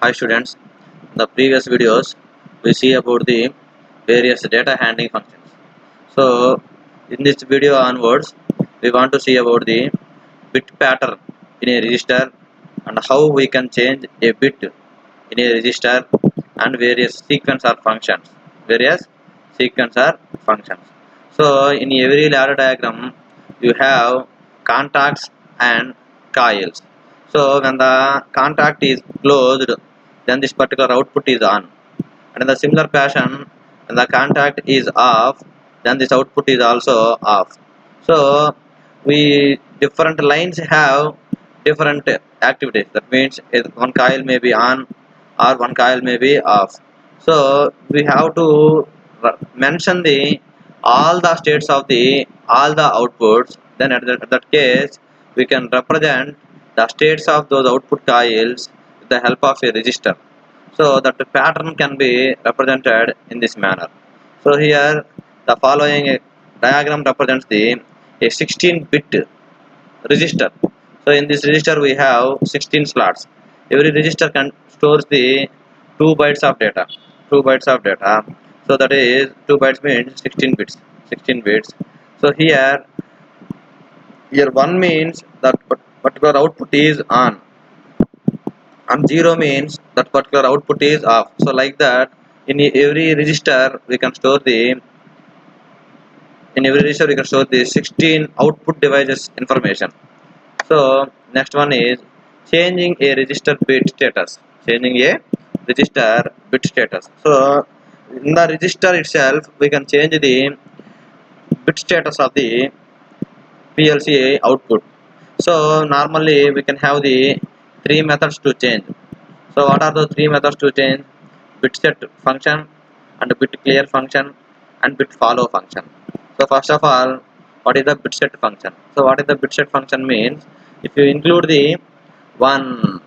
Hi students, in the previous videos we see about the various data handling functions. So in this video onwards we want to see about the bit pattern in a register and how we can change a bit in a register and various sequence or functions. Various sequence or functions. So in every ladder diagram you have contacts and coils. So when the contact is closed, then this particular output is on. And in the similar fashion, when the contact is off, then this output is also off. So we different lines have different activities. That means one coil may be on or one coil may be off. So we have to mention the all the states of the all the outputs. Then at that case we can represent the states of those output coils with the help of a register. So that the pattern can be represented in this manner. So here the following diagram represents the a 16-bit register. So in this register we have 16 slots. Every register can stores the 2 bytes of data. 2 bytes of data. So that is 2 bytes means 16 bits. 16 bits. So here 1 means that particular output is on and 0 means that particular output is off. So like that in every register we can store the in every register we can store the 16 output devices information. So next one is changing a register bit status. Changing a register bit status. So in the register itself we can change the bit status of the PLC output. So normally we can have the three methods to change. So what are the three methods to change? BitSet function and bit clear function and bit follow function. So first of all, what is the BitSet function? So what is the BitSet function means? If you include the one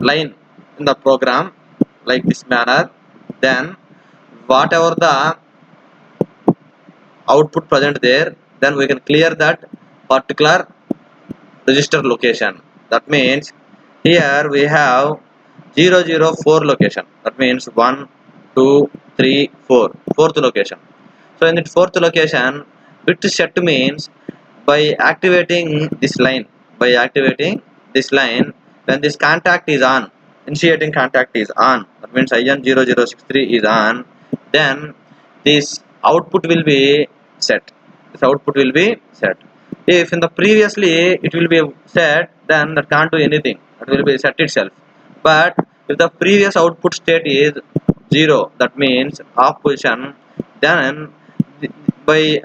line in the program like this manner, then whatever the output present there, then we can clear that particular register location. That means here we have 004 location. That means 1 2 3 4 fourth location. So in that fourth location bit set means by activating this line, by activating this line, when this contact is on, initiating contact is on, that means IN0063 is on, then this output will be set. This output will be set. If in the previously it will be set, then that can't do anything, that will be set itself. But if the previous output state is 0, that means off position, then by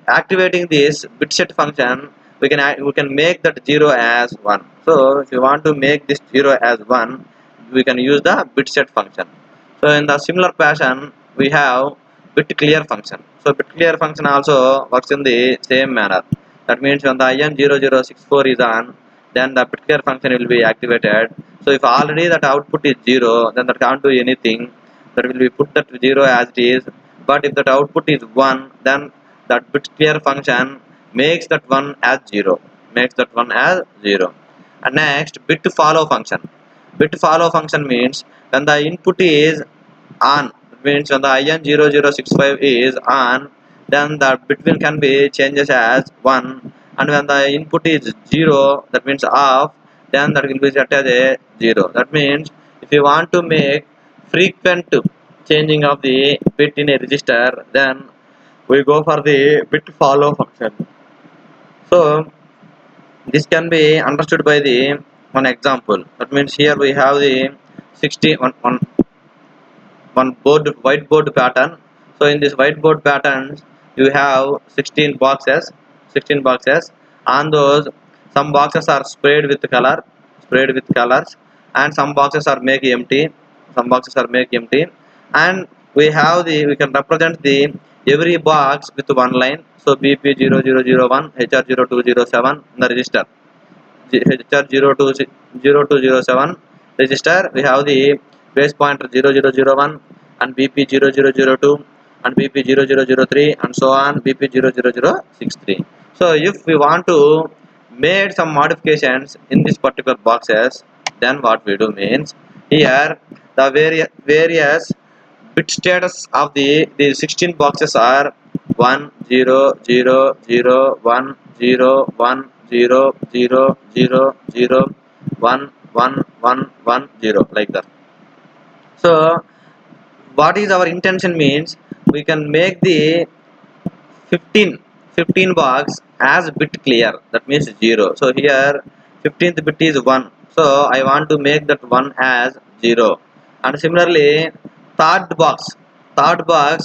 activating this bitset function we can make that 0 as 1. So if you want to make this 0 as 1, we can use the bitset function. So in the similar fashion we have bit clear function. So bit clear function also works in the same manner. That means when the IN0064 is on, then the bit clear function will be activated. So if already that output is 0, then that can't do anything, that will be put that 0 as it is. But if that output is 1, then that bit clear function makes that 1 as 0, makes that 1 as 0. And next bit follow function. Bit follow function means when the input is on, it means when the IN0065 is on, then the between can be changes as 1, and when the input is 0, that means off, then that will be set as a 0. That means if you want to make frequent changing of the bit in a register, then we go for the bit follow function. So this can be understood by the one example. That means here we have the 61 whiteboard pattern. So in this whiteboard pattern you have 16 boxes. 16 boxes. On those some boxes are sprayed with colors, and some boxes are make empty. Some boxes are make empty, and we can represent the every box with one line. So BP0001, HR0207 in the register. HR0207 register, we have the base pointer 0001 and BP0002 and BP0003 and so on, BP0063. So if we want to make some modifications in this particular boxes, then what we do means Here the various bit status of the 16 boxes are 1 0 0 0 1 0 1 0 0 0 0 1 1 1 1 0 like that. So what is our intention means we can make the 15 box as bit clear, that means 0. So here 15th bit is 1, so I want to make that 1 as 0. And similarly third box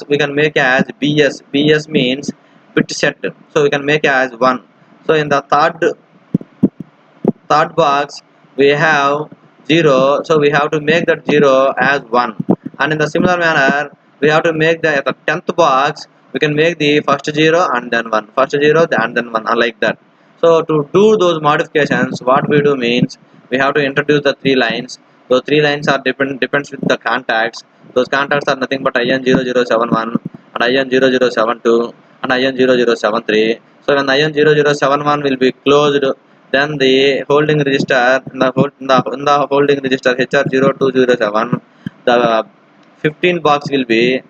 we can make as bs means bit set, so we can make as 1. So in the third box we have 0, so we have to make that 0 as 1. And in the similar manner we have to make the 10th box, we can make the first 0 and then 1, first 0 and then 1, like that. So to do those modifications, what we do means we have to introduce the three lines. Those three lines are depends with the contacts. Those contacts are nothing but IN0071 and IN0072 and IN0073. So when IN0071 will be closed, then the holding register in the holding register HR0207, the 15 box will be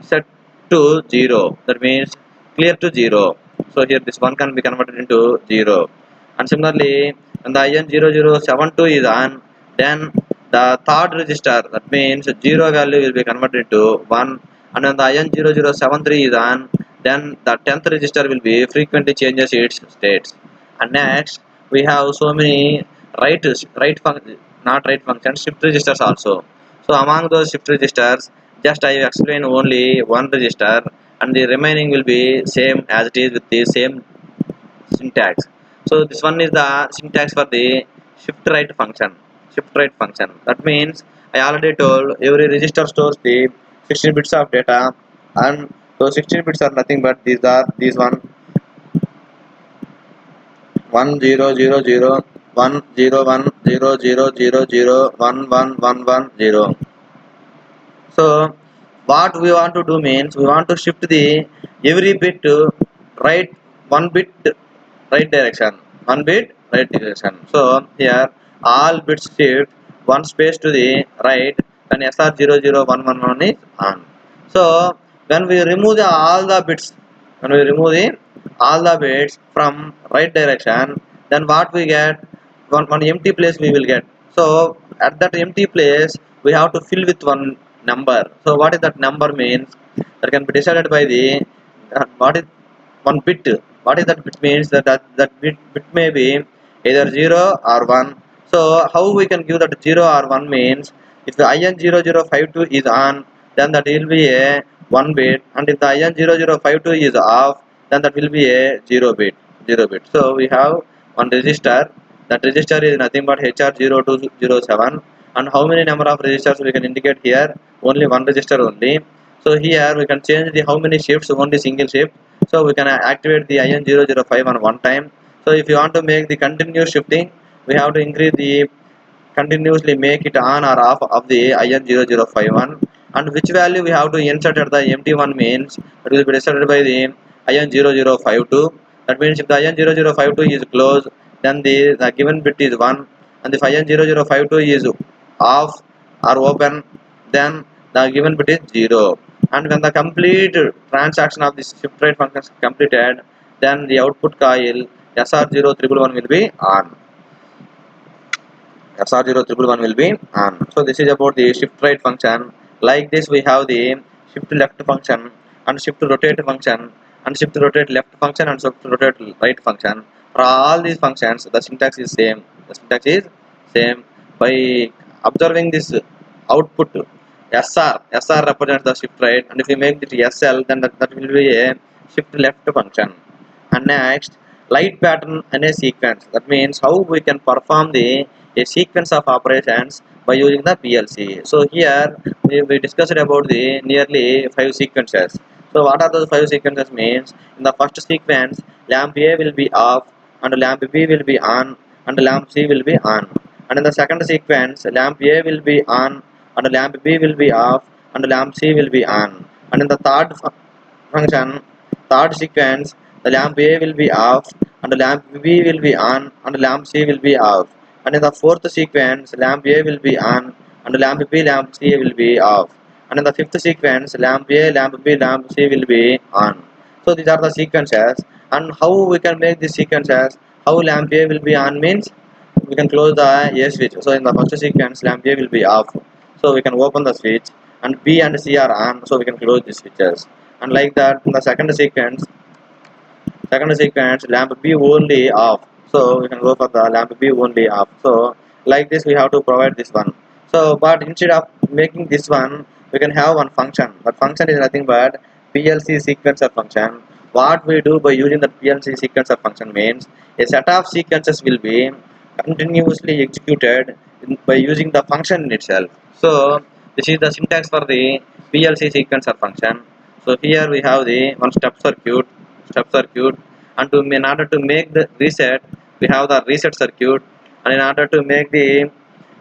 set to 0. That means clear to 0. So here this one can be converted into 0. And similarly, when the IN0072 is on, then the third register, that means 0 value will be converted into 1. And when the IN0073 is on, then the 10th register will be frequently changes its states. And next we have so many right function, not right function, shift registers also. So among those shift registers, just I explain only one register, and the remaining will be same as it is with the same syntax. So this one is the syntax for the shift right function. Shift right function, that means I already told every register stores the 16 bits of data, and those 16 bits are nothing but these one 1 0 0 0 1 0 1 0 0 0 1 1 1 1 0. So what we want to do means we want to shift the every bit to right one bit right direction, one bit right direction. So here all bits shift one space to the right when SR00111 is on. So when we remove all the bits from right direction, then what we get, one empty place we will get. So at that empty place we have to fill with one number. So what is that number means, that can be decided by the what is one bit. What is that bit means, that bit may be either 0 or 1. So how we can give that 0 or 1 means, if the IN0052 is on, then that will be a 1 bit, and if the IN0052 is off, then that will be a 0 bit. So we have one register. That register is nothing but HR0207. And how many number of registers we can indicate here? Only one register only. So here we can change the how many shifts, only single shift. So we can activate the IN005 on one time. So if you want to make the continuous shifting, we have to increase the continuously make it on or off of the IN0051, and which value we have to insert at the empty one means it will be decided by the IN0052. That means if the IN0052 is closed, then the given bit is 1, and if IN0052 is off or open, then the given bit is 0. And when the complete transaction of this shift right function is completed, then the output coil SR0111 will be on. SR0111 will be on. So this is about the shift right function. Like this we have the shift left function and shift rotate function and shift rotate left function and shift rotate right function. For all these functions the syntax is same. The syntax is same. By observing this output, SR represents the shift right, and if we make it SL, then that will be a shift left function. And next, light pattern and a sequence. That means how we can perform a sequence of operations by using the PLC. So here we discussed about the nearly 5 sequences. So what are those 5 sequences means? In the first sequence, lamp A will be off and lamp B will be on and lamp C will be on. And in the second sequence, lamp A will be on and lamp B will be off and lamp C will be on. And in the third sequence, the lamp A will be off and lamp B will be on and lamp C will be off. and in the fourth sequence lamp A will be on and lamp B, lamp C will be off, and in the fifth sequence lamp A, lamp B, lamp C will be on. So these are the sequences, and how we can make these sequences. How lamp A will be on means we can close the A switch. So in the first sequence lamp A will be off, so we can open the switch, and B and C are on, so we can close the switches, and like that in the second sequence lamp B only off, so we can go for the lamp B only off. So like this we have to provide this one. So but instead of making this one, we can have one function. That function is nothing but PLC sequencer function. What we do by using the PLC sequencer function means a set of sequences will be continuously executed by using the function itself. So this is the syntax for the PLC sequencer function. So here we have the one step circuit, and in order to make the reset we have the reset circuit, and in order to make the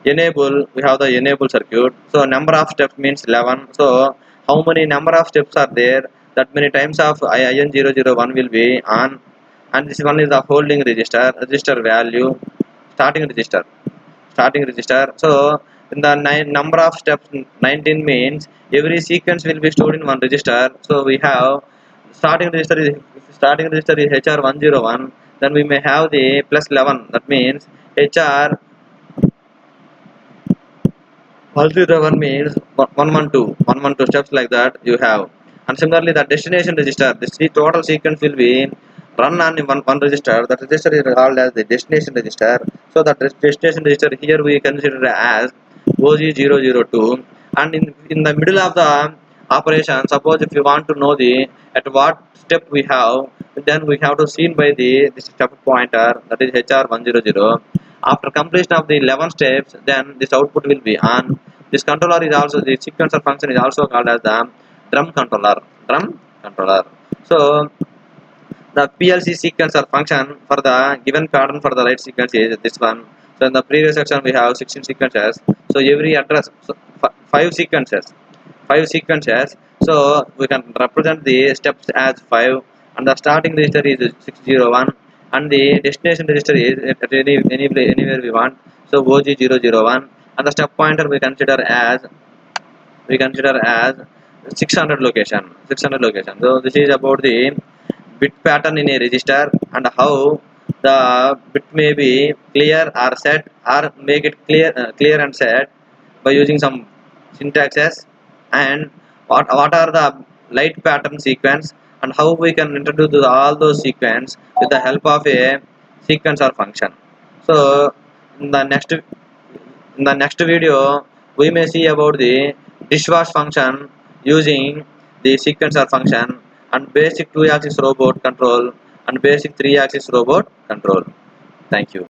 enable we have the enable circuit. So number of steps means 11. So how many number of steps are there, that many times of IN001 will be on, and this one is the holding register value, starting register so in the number of steps 19 means every sequence will be stored in one register. So we have starting register is HR101, then we may have the plus 11, that means HR 101 means 112 steps, like that you have. And similarly the destination register, this total sequence will be run on one register. That register is called as the destination register. So that destination register here we consider as OG002, and in the middle of the operation, suppose if you want to know the at what step we have, then we have to seen by the this step pointer, that is HR100. After completion of the 11 steps, then this output will be on. This controller is also, the sequencer function is also called as the drum controller. Drum controller. So the PLC sequencer function for the given pattern for the right sequence is this one. So in the previous section we have 16 sequences. So every address, so 5 sequences. So we can represent the steps as 5, and the starting register is 601, and the destination register is at anywhere we want. So OG001, and the step pointer we consider as 600 location. So this is about the bit pattern in a register, and how the bit may be clear or set, or make it clear and set by using some syntaxes, and what are the light pattern sequence, and how we can introduce all those sequence with the help of a sequencer function. So in the next video we may see about the dishwash function using the sequencer function, and basic 2-axis robot control and basic 3-axis robot control. Thank you.